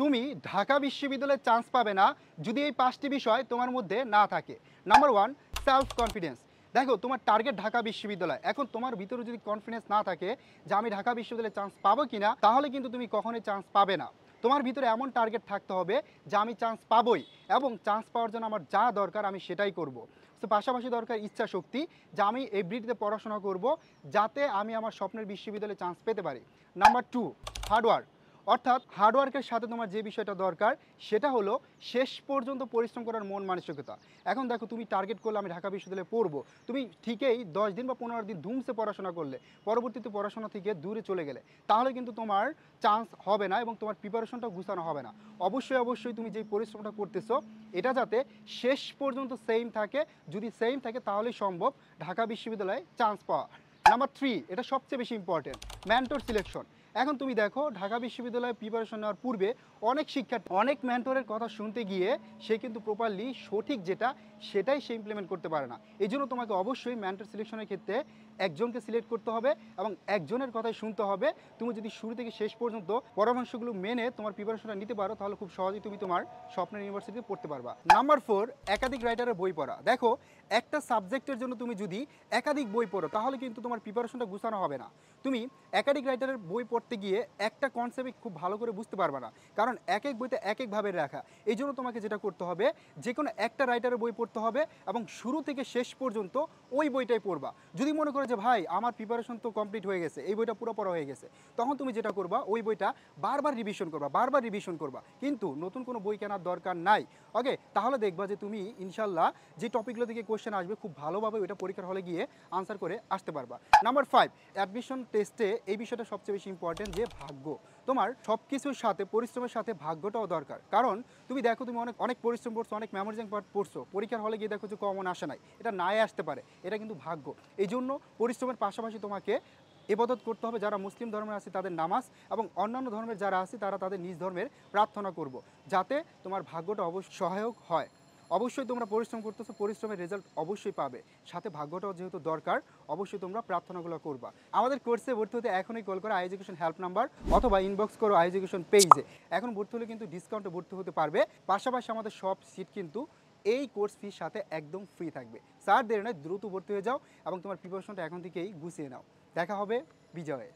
তুমি ঢাকা বিশ্ববিদ্যালয়ে চান্স পাবে না যদি এই 5টি বিষয় তোমার মধ্যে না থাকে। Number 1, self confidence. দেখো, তোমার টার্গেট ঢাকা বিশ্ববিদ্যালয়। এখন তোমার ভিতরে যদি কনফিডেন্স না থাকে যে আমি ঢাকা বিশ্ববিদ্যালয়ে চান্স পাবো কিনা, তাহলে কিন্তু তুমি কখনোই চান্স পাবে না। তোমার ভিতরে এমন টার্গেট থাকতে হবে যে আমি চান্স পাবোই, এবং চান্স পাওয়ার জন্য আমার যা দরকার আমি সেটাই করব। তো পাশাপাশি দরকার ইচ্ছা শক্তি, যে আমি এভরিডে পড়াশোনা করব যাতে আমি আমার স্বপ্নের বিশ্ববিদ্যালয়ে চান্স পেতে পারি। Number 2, hard work. অর্থাৎ হার্ডওয়ার্কের সাথে তোমার যে বিষয়টা দরকার সেটা হলো শেষ পর্যন্ত পরিশ্রম করার মন মানসিকতা। এখন দেখো, তুমি টার্গেট করলে আমি ঢাকা বিশ্ববিদ্যালয়ে পড়বো, তুমি ঠিকই 10 দিন বা 15 দিন ধুমসে পড়াশোনা করলে, পরবর্তীতে পড়াশোনা থেকে দূরে চলে গেলে, তাহলে কিন্তু তোমার চান্স হবে না এবং তোমার প্রিপারেশনটা গুছানো হবে না। অবশ্যই তুমি যে পরিশ্রমটা করতেছো এটা যাতে শেষ পর্যন্ত সেম থাকে। যদি সেম থাকে তাহলেই সম্ভব ঢাকা বিশ্ববিদ্যালয়ে চান্স পাওয়া। নাম্বার 3, এটা সবচেয়ে বেশি ইম্পর্টেন্ট, মেন্টর সিলেকশন। এখন তুমি দেখো, ঢাকা বিশ্ববিদ্যালয়ে প্রিপারেশন নেওয়ার পূর্বে অনেক শিক্ষার্থী অনেক মেন্টরের কথা শুনতে গিয়ে সে কিন্তু প্রপারলি সঠিক যেটা সেটাই সে ইমপ্লিমেন্ট করতে পারে না। এই জন্য তোমাকে অবশ্যই মেন্টর সিলেকশনের ক্ষেত্রে একজনকে সিলেক্ট করতে হবে এবং একজনের কথাই শুনতে হবে। তুমি যদি শুরু থেকে শেষ পর্যন্ত পরামর্শগুলো মেনে তোমার প্রিপারেশনটা নিতে পারো, তাহলে খুব সহজেই তুমি তোমার স্বপ্নের ইউনিভার্সিটিতে পড়তে পারবা। নাম্বার 4, একাধিক রাইটারের বই পড়া। দেখো, একটা সাবজেক্টের জন্য তুমি যদি একাধিক বই পড়ো তাহলে কিন্তু তোমার প্রিপারেশনটা গুছানো হবে না। তুমি একাধিক রাইটারের বই পড়তে গিয়ে একটা কনসেপ্ট খুব ভালো করে বুঝতে পারবে না, কারণ এক এক বইতে এক একভাবে রাখা। এই জন্য তোমাকে যেটা করতে হবে, যে কোনো একটা রাইটারের বই পড়তে হবে এবং শুরু থেকে শেষ পর্যন্ত ওই বইটাই পড়বা। যদি মনে করো যে ভাই আমার প্রিপারেশন তো কমপ্লিট হয়ে গেছে, এই বইটা পুরো পড়া হয়ে গেছে, তখন তুমি যেটা করবা, ওই বইটা বারবার রিভিশন করবা, কিন্তু নতুন কোনো বই কেনার দরকার নাই। ওকে, তাহলে দেখবা যে তুমি ইনশাল্লাহ যে টপিকগুলো থেকে কোশ্চেন আসবে খুব ভালোভাবে ওইটা পরীক্ষার হলে গিয়ে আনসার করে আসতে পারবা। নাম্বার 5, অ্যাডমিশন টেস্টে এই বিষয়টা সবচেয়ে বেশি ইম্পর্টেন্ট, যে ভাগ্য। তোমার সব কিছুর সাথে পরিশ্রমের সাথে ভাগ্যটাও দরকার। কারণ তুমি দেখো, তুমি অনেক অনেক পরিশ্রম করছো, অনেক মেমোরিজিং পার্ট পড়ছো, পরীক্ষার হলে গিয়ে দেখো যে কমন আসে নাই, এটা নাই আসতে পারে, এটা কিন্তু ভাগ্য। এই জন্য পরিশ্রমের পাশাপাশি তোমাকে ইবাদত করতে হবে। যারা মুসলিম ধর্মের আছে তাদের নামাজ, এবং অন্যান্য ধর্মের যারা আছে তারা তাদের নিজ ধর্মের প্রার্থনা করব, যাতে তোমার ভাগ্যটা অবশ্যই সহায়ক হয়। অবশ্যই তোমরা পরিশ্রম করতেছো, পরিশ্রমের রেজাল্ট অবশ্যই পাবে, সাথে ভাগ্যটাও যেহেতু দরকার, অবশ্যই তোমরা প্রার্থনাগুলো করবা। আমাদের কোর্সে ভর্তি হতে এখনই কল করো এডুকেশন হেল্প নাম্বার, অথবা ইনবক্স করো এডুকেশন পেজে। এখন ভর্তি হলে কিন্তু ডিসকাউন্টে ভর্তি হতে পারবে। পাশাপাশি আমাদের সব সিট কিন্তু এই কোর্স ফির সাথে একদম ফ্রি থাকবে। স্যার দেরি নয়, দ্রুত ভর্তি হয়ে যাও এবং তোমার প্রিপারেশনটা এখন থেকেই গুছিয়ে নাও। দেখা হবে বিজয়ে।